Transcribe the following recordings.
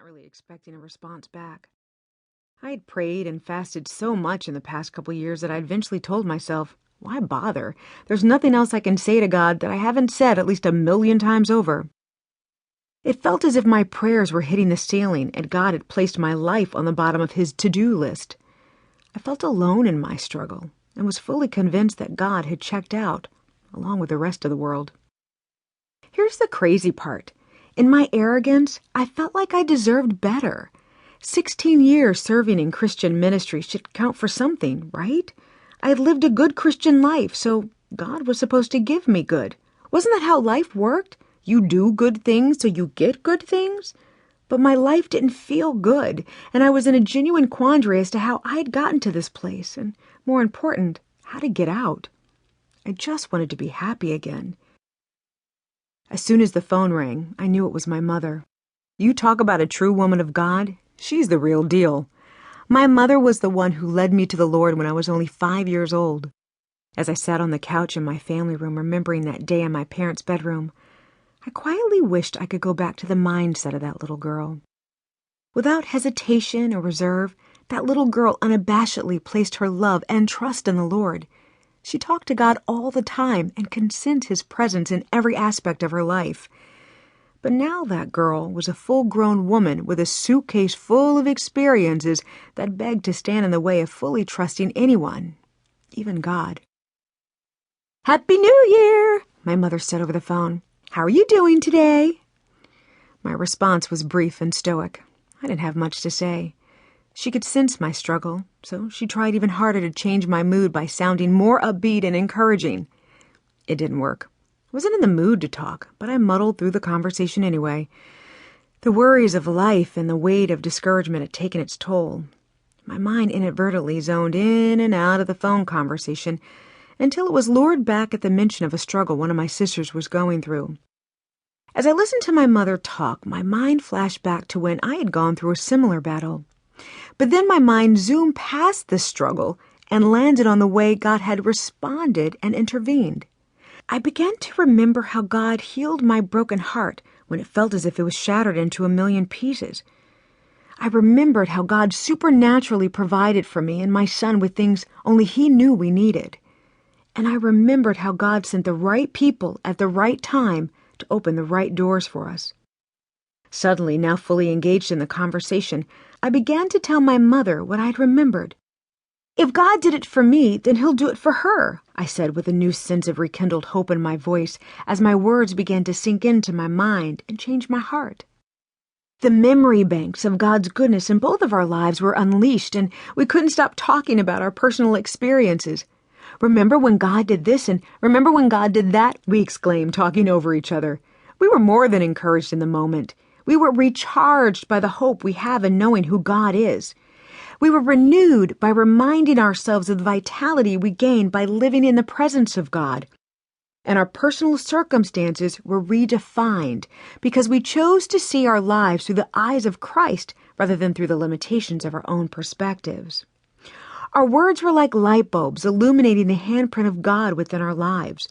really expecting a response back. I had prayed and fasted so much in the past couple years that I eventually told myself, why bother? There's nothing else I can say to God that I haven't said at least 1,000,000 times over. It felt as if my prayers were hitting the ceiling and God had placed my life on the bottom of his to-do list. I felt alone in my struggle and was fully convinced that God had checked out, along with the rest of the world. Here's the crazy part. In my arrogance, I felt like I deserved better. 16 years serving in Christian ministry should count for something, right? I had lived a good Christian life, so God was supposed to give me good. Wasn't that how life worked? You do good things, so you get good things? But my life didn't feel good, and I was in a genuine quandary as to how I had gotten to this place, and more important, how to get out. I just wanted to be happy again. As soon as the phone rang, I knew it was my mother. You talk about a true woman of God, she's the real deal. My mother was the one who led me to the Lord when I was only 5 years old. As I sat on the couch in my family room remembering that day in my parents' bedroom, I quietly wished I could go back to the mindset of that little girl. Without hesitation or reserve, that little girl unabashedly placed her love and trust in the Lord. She talked to God all the time and could sense his presence in every aspect of her life. But now that girl was a full-grown woman with a suitcase full of experiences that begged to stand in the way of fully trusting anyone, even God. "Happy New Year," my mother said over the phone. "How are you doing today?" My response was brief and stoic. I didn't have much to say. She could sense my struggle, so she tried even harder to change my mood by sounding more upbeat and encouraging. It didn't work. I wasn't in the mood to talk, but I muddled through the conversation anyway. The worries of life and the weight of discouragement had taken its toll. My mind inadvertently zoned in and out of the phone conversation until it was lured back at the mention of a struggle one of my sisters was going through. As I listened to my mother talk, my mind flashed back to when I had gone through a similar battle. But then my mind zoomed past the struggle and landed on the way God had responded and intervened. I began to remember how God healed my broken heart when it felt as if it was shattered into 1,000,000 pieces. I remembered how God supernaturally provided for me and my son with things only he knew we needed. And I remembered how God sent the right people at the right time to open the right doors for us. Suddenly, now fully engaged in the conversation, I began to tell my mother what I had remembered. "If God did it for me, then he'll do it for her," I said with a new sense of rekindled hope in my voice as my words began to sink into my mind and change my heart. The memory banks of God's goodness in both of our lives were unleashed, and we couldn't stop talking about our personal experiences. "Remember when God did this, and remember when God did that?" we exclaimed, talking over each other. We were more than encouraged in the moment. We were recharged by the hope we have in knowing who God is. We were renewed by reminding ourselves of the vitality we gain by living in the presence of God. And our personal circumstances were redefined because we chose to see our lives through the eyes of Christ rather than through the limitations of our own perspectives. Our words were like light bulbs illuminating the handprint of God within our lives.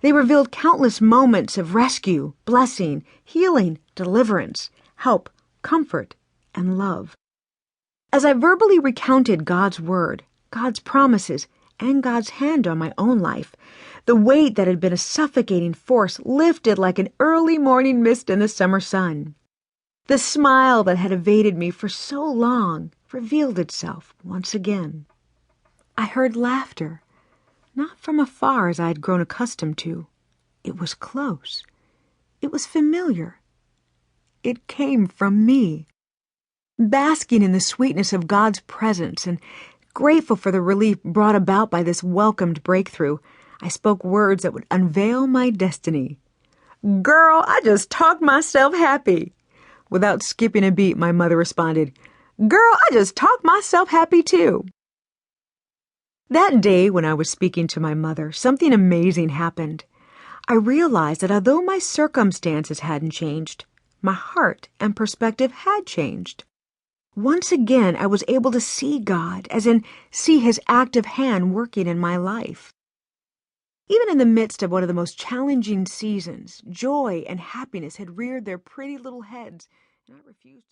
They revealed countless moments of rescue, blessing, healing, deliverance, help, comfort, and love. As I verbally recounted God's word, God's promises, and God's hand on my own life, the weight that had been a suffocating force lifted like an early morning mist in the summer sun. The smile that had evaded me for so long revealed itself once again. I heard laughter, not from afar as I had grown accustomed to. It was close. It was familiar. It came from me. Basking in the sweetness of God's presence and grateful for the relief brought about by this welcomed breakthrough, I spoke words that would unveil my destiny. "Girl, I just talked myself happy." Without skipping a beat, my mother responded, "Girl, I just talked myself happy too." That day when I was speaking to my mother, something amazing happened. I realized that although my circumstances hadn't changed, my heart and perspective had changed. Once again, I was able to see God, as in see his active hand working in my life. Even in the midst of one of the most challenging seasons, joy and happiness had reared their pretty little heads, and I refused to